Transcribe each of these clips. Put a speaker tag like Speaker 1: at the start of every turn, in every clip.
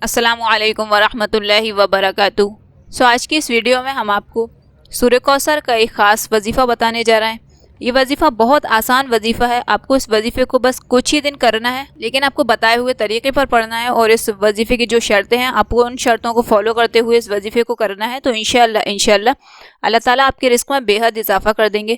Speaker 1: अस्सलामु अलैकुम वरहमतुल्लाहि वबरकातुहू। आज की इस वीडियो में हम आपको सूरह कौसर का एक ख़ास वजीफ़ा बताने जा रहे हैं। ये वजीफ़ा बहुत आसान वजीफ़ा है। आपको इस वजीफ़े को बस कुछ ही दिन करना है, लेकिन आपको बताए हुए तरीके पर पढ़ना है और इस वजीफ़े की जो शर्तें हैं आपको उन शर्तों को फॉलो करते हुए इस वजीफ़े को करना है। तो इंशाअल्लाह अल्लाह ताला आपके रिस्क में बेहद इजाफ़ा कर देंगे।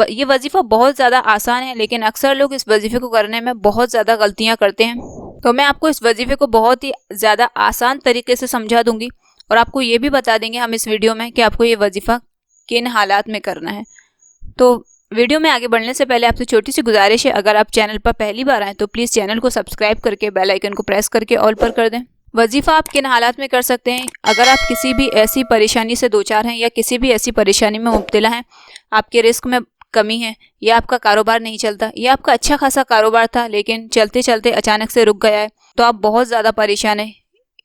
Speaker 1: ये वजीफ़ा बहुत ज़्यादा आसान है, लेकिन अक्सर लोग इस वजीफ़े को करने में बहुत ज़्यादा गलतियाँ करते हैं। तो मैं आपको इस वजीफ़े को बहुत ही ज़्यादा आसान तरीके से समझा दूंगी और आपको ये भी बता देंगे हम इस वीडियो में कि आपको ये वजीफ़ा किन हालात में करना है। तो वीडियो में आगे बढ़ने से पहले आपसे छोटी सी गुजारिश है, अगर आप चैनल पर पहली बार आएँ तो प्लीज़ चैनल को सब्सक्राइब करके बेल आइकन को प्रेस करके ऑल पर कर दें। वजीफ़ा आप किन हालात में कर सकते हैं? अगर आप किसी भी ऐसी परेशानी से दो चार हैं या किसी भी ऐसी परेशानी में मुब्तला हैं, आपके रिस्क में कमी है, या आपका कारोबार नहीं चलता, या आपका अच्छा खासा कारोबार था लेकिन चलते चलते अचानक से रुक गया है, तो आप बहुत ज़्यादा परेशान हैं,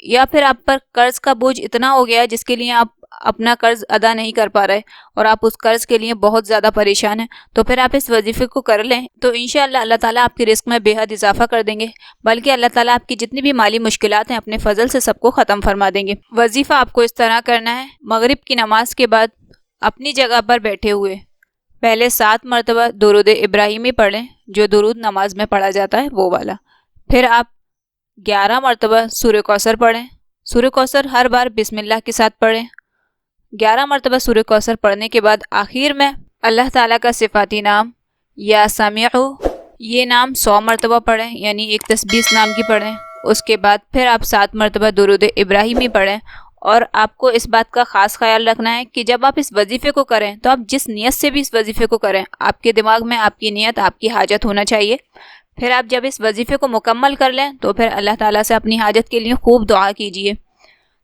Speaker 1: या फिर आप पर कर्ज़ का बोझ इतना हो गया है जिसके लिए आप अपना कर्ज़ अदा नहीं कर पा रहे और आप उस कर्ज़ के लिए बहुत ज़्यादा परेशान हैं, तो फिर आप इस वजीफ़े को कर लें तो इंशाअल्लाह अल्लाह ताला आपके रिस्क में बेहद इजाफ़ा कर देंगे, बल्कि अल्लाह ताला आपकी जितनी भी माली मुश्किलात हैं अपने फजल से सबको ख़त्म फरमा देंगे। वजीफ़ा आपको इस तरह करना है, मगरिब की नमाज के बाद अपनी जगह पर बैठे हुए पहले 7 मरतबा दुरूद इब्राहिमी पढ़ें, जो दुरूद नमाज में पढ़ा जाता है वो वाला। फिर आप 11 मरतबा सूरह कौसर पढ़ें। सूरह कौसर हर बार बिस्मिल्लाह के साथ पढ़ें। 11 मरतबा सूरह कौसर पढ़ने के बाद आखिर में अल्लाह ताला का सिफाती नाम या समीउ, ये नाम 100 मरतबा पढ़ें, यानी एक तस्बीह नाम की पढ़ें। उसके बाद फिर आप 7 मरतबा दुरूद इब्राहिमी पढ़ें। और आपको इस बात का ख़ास ख्याल रखना है कि जब आप इस वजीफ़े को करें तो आप जिस नीयत से भी इस वजीफ़े को करें, आपके दिमाग में आपकी नीयत, आपकी हाजत होना चाहिए। फिर आप जब इस वजीफ़े को मुकम्मल कर लें तो फिर अल्लाह ताला से अपनी हाजत के लिए खूब दुआ कीजिए,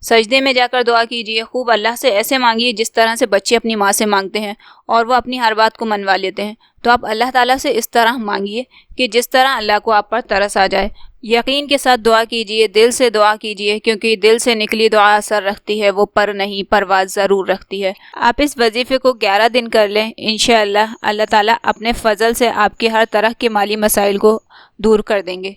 Speaker 1: सजदे में जाकर दुआ कीजिए, खूब अल्लाह से ऐसे मांगिए जिस तरह से बच्चे अपनी माँ से मांगते हैं और वो अपनी हर बात को मनवा लेते हैं। तो आप अल्लाह ताला से इस तरह मांगिए कि जिस तरह अल्लाह को आप पर तरस आ जाए। यकीन के साथ दुआ कीजिए, दिल से दुआ कीजिए, क्योंकि दिल से निकली दुआ असर रखती है, वो पर नहीं परवाज़ ज़रूर रखती है। आप इस वजीफ़े को 11 दिन कर लें, इंशाअल्लाह अल्लाह ताला अपने फ़ज़ल से आपके हर तरह के माली मसाइल को दूर कर देंगे।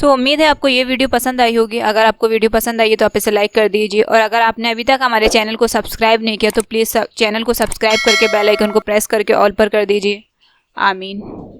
Speaker 1: उम्मीद है आपको ये वीडियो पसंद आई होगी। अगर आपको वीडियो पसंद आई है तो आप इसे लाइक कर दीजिए, और अगर आपने अभी तक हमारे चैनल को सब्सक्राइब नहीं किया तो प्लीज़ चैनल को सब्सक्राइब करके बेल आइकन को प्रेस करके ऑल पर कर दीजिए। आमीन।